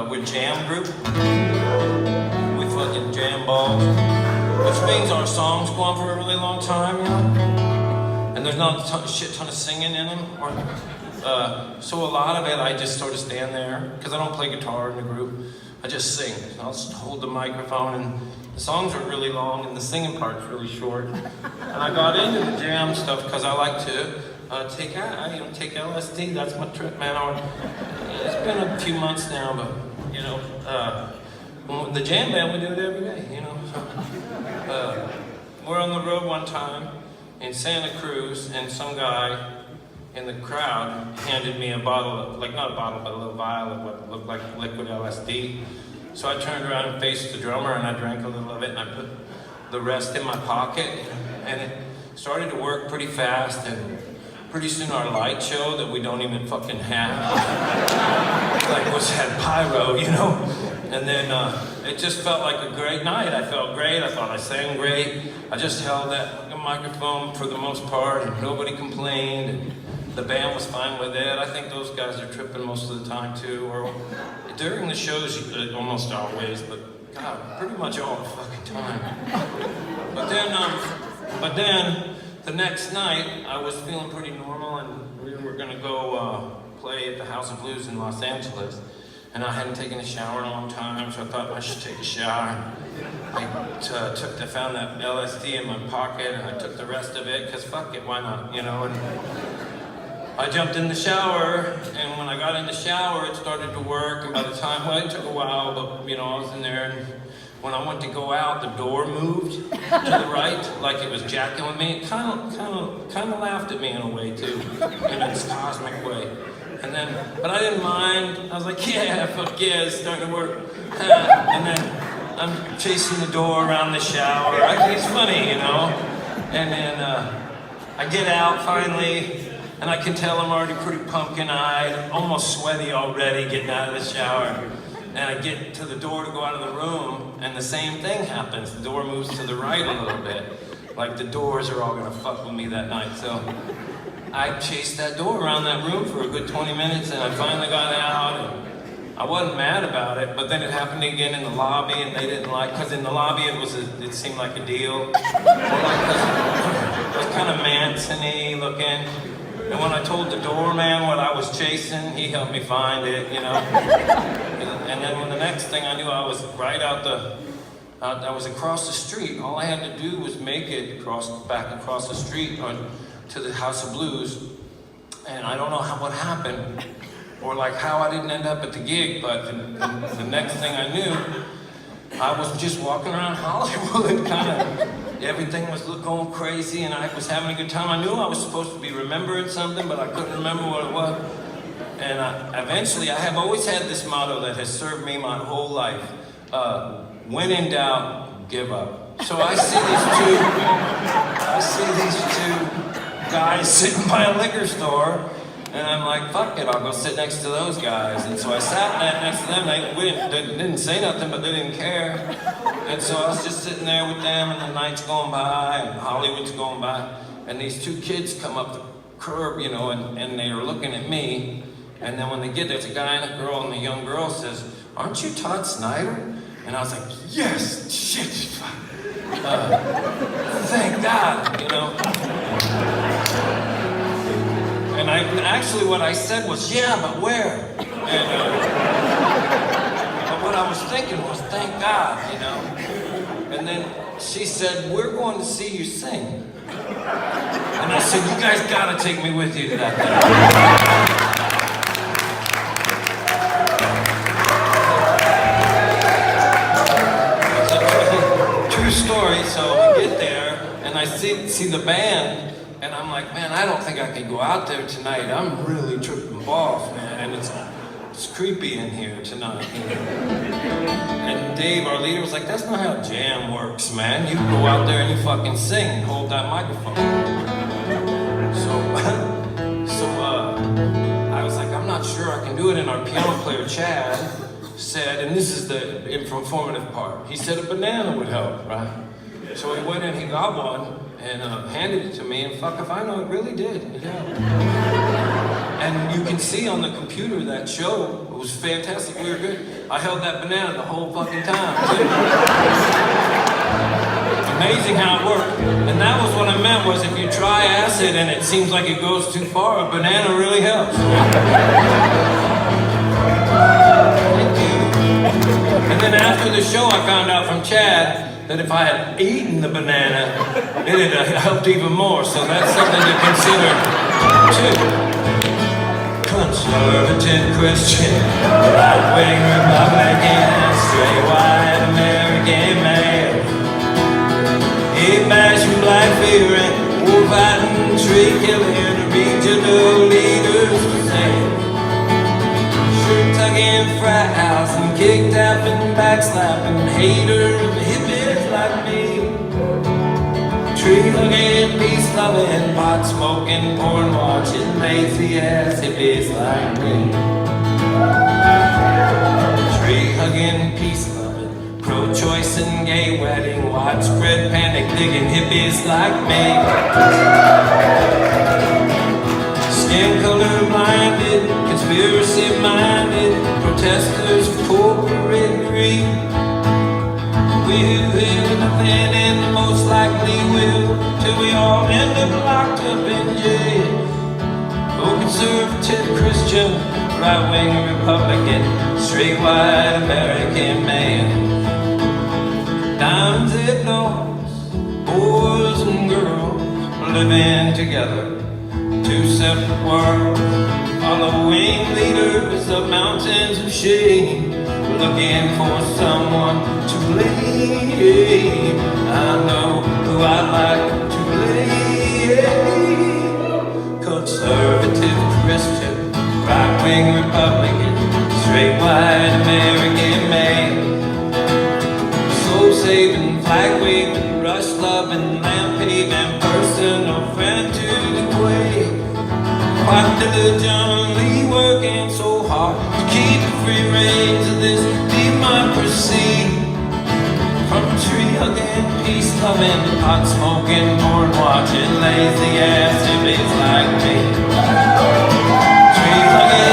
we're jam group. We fucking jam balls, which means our songs go on for a really long time, you know? And there's not a shit ton of singing in them. So a lot of it, I just sort of stand there, because I don't play guitar in the group. I just sing. I'll just hold the microphone, and the songs are really long, and the singing part's really short. And I got into the jam stuff because I like to take LSD. That's my trip, man. It's been a few months now, but you know, the jam band, we do it every day, you know. So, we're on the road one time in Santa Cruz, and some guy in the crowd handed me a bottle of, like not a bottle, but a little vial of what looked like liquid LSD. So I turned around and faced the drummer, and I drank a little of it, and I put the rest in my pocket, and it started to work pretty fast, and pretty soon our light show that we don't even fucking have, like had pyro, you know? And then it just felt like a great night. I felt great, I thought I sang great. I just held that microphone for the most part, and nobody complained, and the band was fine with it. I think those guys are tripping most of the time too, or during the shows, almost always, but God, pretty much all the fucking time. But then, the next night, I was feeling pretty normal, and we were gonna go play at the House of Blues in Los Angeles. And I hadn't taken a shower in a long time, so I thought I should take a shower. I found that LSD in my pocket, and I took the rest of it, because fuck it, why not, you know? And I jumped in the shower, and when I got in the shower, it started to work, and by the time, well, it took a while, but, you know, I was in there, and when I went to go out, the door moved to the right, like it was jacking with me. It kind of laughed at me in a way, too, in its cosmic way. And then, but I didn't mind. I was like, yeah, fuck yeah, it's starting to work. And then I'm chasing the door around the shower. It's funny, you know? And then I get out finally, and I can tell I'm already pretty pumpkin-eyed, almost sweaty already getting out of the shower. And I get to the door to go out of the room, and the same thing happens. The door moves to the right a little bit. Like the doors are all gonna fuck with me that night. So I chased that door around that room for a good 20 minutes, and I finally got out. And I wasn't mad about it, but then it happened again in the lobby, and they didn't like, because in the lobby it seemed like a deal. It was kind of Manson-y looking. And when I told the doorman what I was chasing, he helped me find it, you know. And then when the next thing I knew, I was right out I was across the street. All I had to do was make it back across the street to the House of Blues. And I don't know what happened, or like how I didn't end up at the gig, but the next thing I knew, I was just walking around Hollywood, kind of, everything was going crazy, and I was having a good time. I knew I was supposed to be remembering something, but I couldn't remember what it was. And eventually, I have always had this motto that has served me my whole life. When in doubt, give up. So I see these two guys sitting by a liquor store, and I'm like, fuck it, I'll go sit next to those guys. And so I sat next to them. They didn't say nothing, but they didn't care. And so I was just sitting there with them, and the night's going by, and Hollywood's going by, and these two kids come up the curb, you know, and they are looking at me. And then when they get there, it's a guy and a girl, and the young girl says, "Aren't you Todd Snider?" And I was like, yes, shit, thank God, you know. And actually what I said was, yeah, but where? And, but what I was thinking was, thank God, you know. And then she said, we're going to see you sing. And I said, you guys gotta take me with you to that thing. Story, so we get there, and I see the band, and I'm like, man, I don't think I can go out there tonight. I'm really tripping balls, man, and it's creepy in here tonight. You know? And Dave, our leader, was like, that's not how jam works, man. You go out there and you fucking sing and hold that microphone. So I was like, I'm not sure I can do it, and our piano player, Chad, said, and this is the informative part, he said a banana would help, right? So he went and he got one and handed it to me, and fuck if I know, it really did. It helped. And you can see on the computer that show, it was fantastic, we were good. I held that banana the whole fucking time, too. Amazing how it worked. And that was what I meant, was if you try acid and it seems like it goes too far, a banana really helps. Thank you. And then after the show, I found out from Chad that if I had eaten the banana, it had helped even more. So that's something to consider, too. Conservative Christian, right-wing Republican, straight white American man. He bashing black fear and war fighting, tree killing, regional leaders the same. Shirt tugging, frat house and kick tapping, backslapping, hater of hippies like me. Tree hugging, peace loving, pot smoking, porn watching, lazy ass hippies like me. Tree hugging, peace loving, pro-choice and gay wedding, widespread panic digging hippies like me. Skin color blinded, conspiracy minded, protesters for corporate greed. We will nothing and the most likely will, till we all end up locked up in jail. Oh, conservative Christian, right-wing Republican, straight white American man. Dimes and dogs, boys and girls, living together, two separate worlds. Following leaders of mountains of shame, looking for someone to blame. I know who I'd like to blame. Conservative Christian, right-wing Republican, straight white American man. Soul-saving, flag-waving, rush-loving, lamp-paving, personal friend to the grave. Quite diligently working so hard to keep the free reins of this democracy. From tree hugging, peace loving, pot smoking, porn watching, lazy ass hippies like me. Tree hugging,